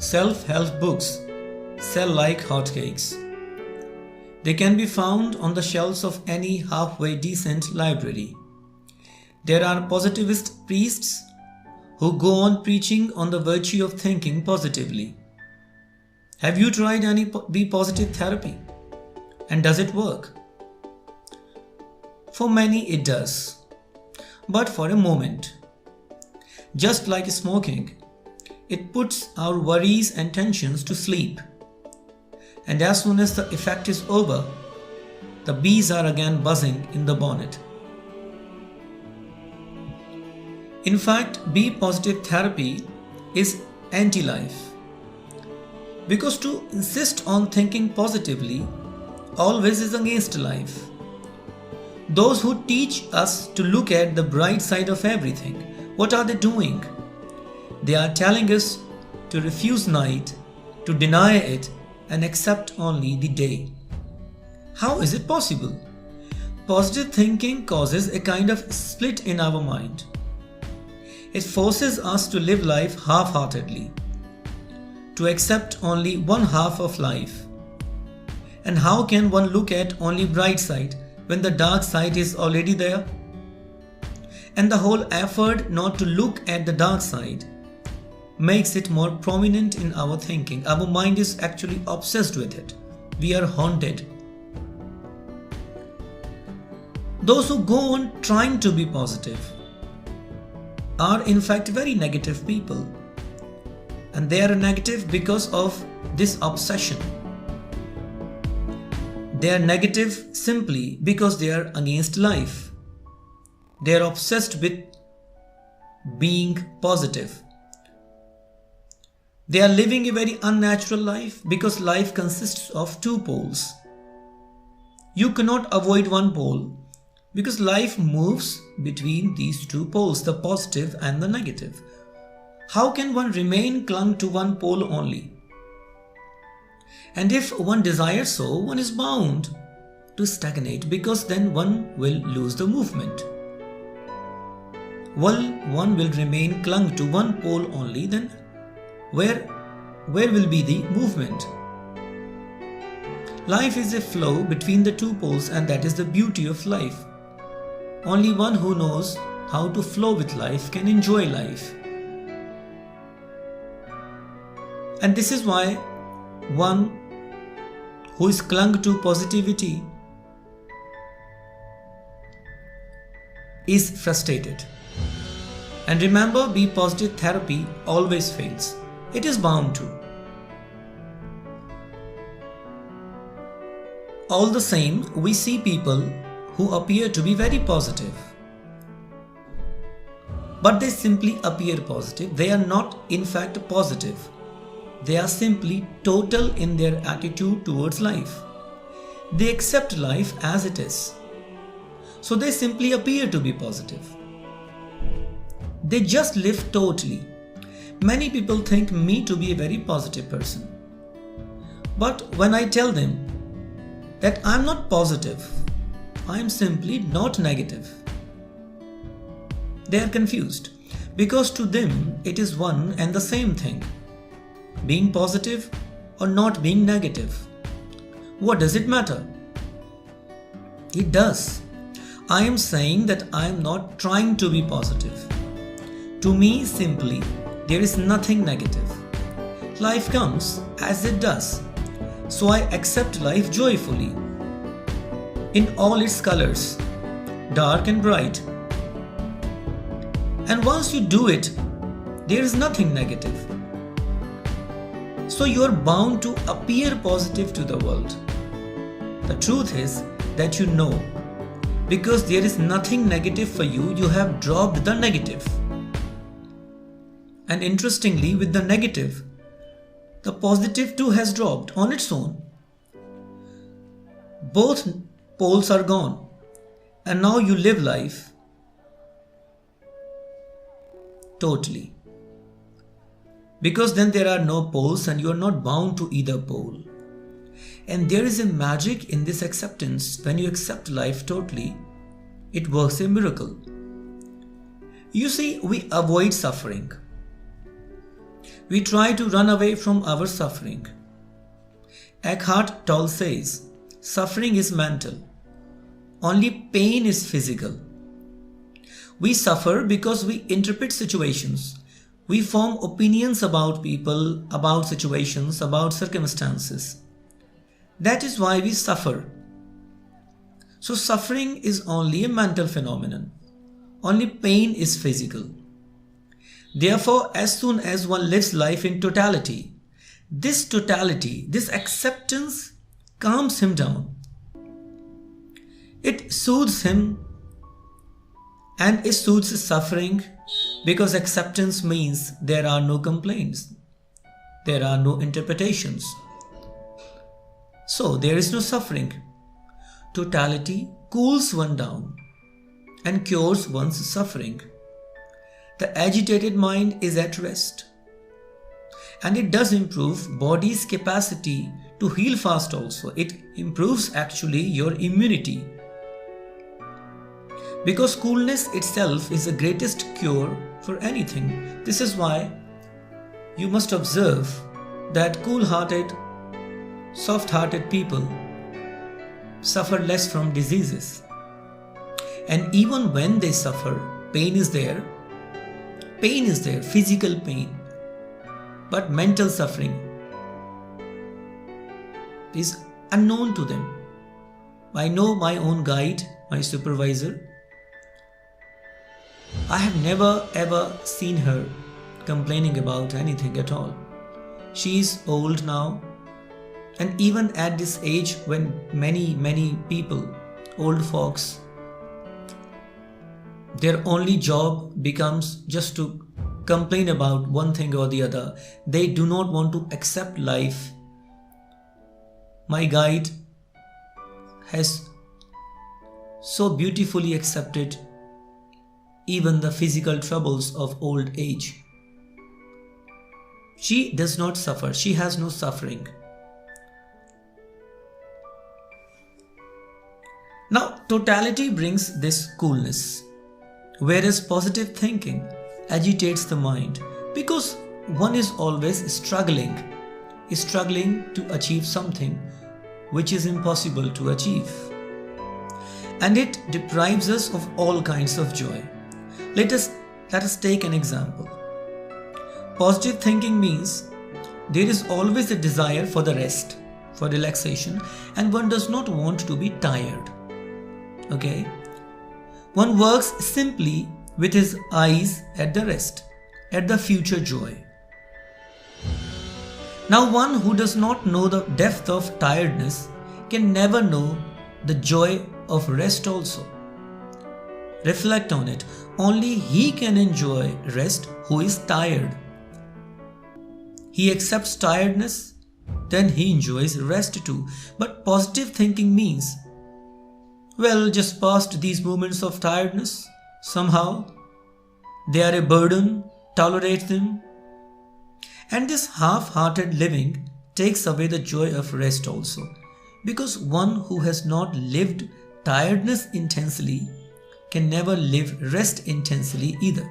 Self-help books sell like hotcakes. They can be found on the shelves of any halfway decent library. There are positivist priests who go on preaching on the virtue of thinking positively. Have you tried any Be Positive therapy? And does it work? For many it does, but for a moment. Just like smoking, it puts our worries and tensions to sleep. And as soon as the effect is over, the bees are again buzzing in the bonnet. In fact, Be Positive therapy is anti-life. Because to insist on thinking positively always is against life. Those who teach us to look at the bright side of everything, what are they doing? They are telling us to refuse night, to deny it, and accept only the day. How is it possible? Positive thinking causes a kind of split in our mind. It forces us to live life half-heartedly, to accept only one half of life. And how can one look at only bright side when the dark side is already there? And the whole effort not to look at the dark side makes it more prominent in our thinking. Our mind is actually obsessed with it. We are haunted. Those who go on trying to be positive are in fact very negative people. And they are negative because of this obsession. They are negative simply because they are against life. They are obsessed with being positive. They are living a very unnatural life because life consists of two poles. You cannot avoid one pole because life moves between these two poles, the positive and the negative. How can one remain clung to one pole only? And if one desires so, one is bound to stagnate because then one will lose the movement. While one will remain clung to one pole only, then where will be the movement? Life is a flow between the two poles, and that is the beauty of life. Only one who knows how to flow with life can enjoy life. And this is why one who is clung to positivity is frustrated. And remember, Be Positive therapy always fails. It is bound to. All the same, we see people who appear to be very positive. But they simply appear positive. They are not in fact positive. They are simply total in their attitude towards life. They accept life as it is. So they simply appear to be positive. They just live totally. Many people think me to be a very positive person. But when I tell them that I'm not positive, I'm simply not negative, they are confused because to them it is one and the same thing. Being positive or not being negative. What does it matter? It does. I am saying that I am not trying to be positive. To me, simply, there is nothing negative. Life comes as it does. So I accept life joyfully, in all its colors, dark and bright. And once you do it, there is nothing negative. So you are bound to appear positive to the world. The truth is that you know, because there is nothing negative for you, you have dropped the negative. And interestingly, with the negative, the positive too has dropped on its own. Both poles are gone, and now you live life totally. Because then there are no poles and you are not bound to either pole. And there is a magic in this acceptance. When you accept life totally, it works a miracle. You see, we avoid suffering. we try to run away from our suffering. Eckhart Tolle says, suffering is mental. Only pain is physical. We suffer because we interpret situations. We form opinions about people, about situations, about circumstances. That is why we suffer. So suffering is only a mental phenomenon. Only pain is physical. Therefore, as soon as one lives life in totality, this acceptance calms him down. It soothes him and it soothes his suffering, because acceptance means there are no complaints, there are no interpretations. So there is no suffering. Totality cools one down and cures one's suffering. The agitated mind is at rest. And it does improve body's capacity to heal fast also. It improves actually your immunity. Because coolness itself is the greatest cure for anything. This is why you must observe that cool-hearted, soft-hearted people suffer less from diseases. And even when they suffer, pain is there. Pain is there, physical pain. But mental suffering is unknown to them. I know my own guide, my supervisor. I have never ever seen her complaining about anything at all. She is old now, and even at this age when many people, old folks, their only job becomes just to complain about one thing or the other. They do not want to accept life. My guide has so beautifully accepted even the physical troubles of old age. She does not suffer. She has no suffering. Now, totality brings this coolness, whereas positive thinking agitates the mind, because one is always struggling to achieve something which is impossible to achieve. And it deprives us of all kinds of joy. Let us take an example. Positive thinking means there is always a desire for the rest, for relaxation, and one does not want to be tired. Okay? One works simply with his eyes at the rest, at the future joy. Now, one who does not know the depth of tiredness can never know the joy of rest also. Reflect on it. Only he can enjoy rest who is tired. He accepts tiredness, then he enjoys rest too. But positive thinking means, well, just past these moments of tiredness, somehow they are a burden, tolerate them. And this half-hearted living takes away the joy of rest also. Because one who has not lived tiredness intensely can never live rest intensely either.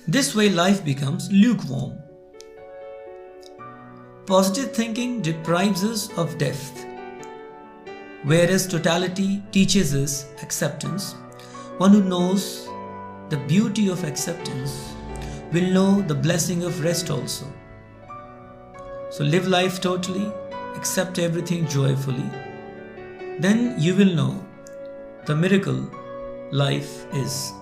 This way life becomes lukewarm. Positive thinking deprives us of depth, whereas totality teaches us acceptance. One who knows the beauty of acceptance will know the blessing of rest also. So live life totally, accept everything joyfully. Then you will know the miracle life is.